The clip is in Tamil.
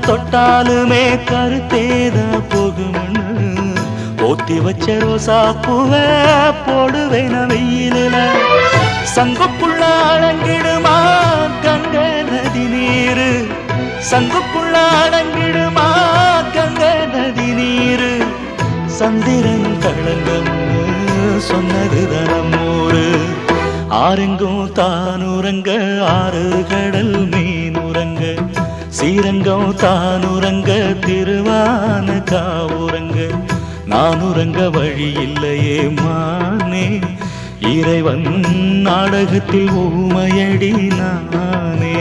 தொட்டாலுமே கருத்தேத போகும்னு போத்தி வச்ச ரோசா பூவ போடுவேன வெயிலுல சங்குக்குள்ள அடங்கிடுமா கங்க நதி நீரு சங்குக்குள்ள அடங்கிடுமா கங்க நதி நீரு சந்திரன் களங்கம்னு சொன்னது தனமூரு ஆரெங்கும் தானுரங்க ஆறு கடல் மீனுரங்க சீரங்கம் தானுரங்க திருவான காவுரங்க நானுரங்க வழி இல்லையே மானே இறைவன் நாடகத்தில் ஊமையடி நானே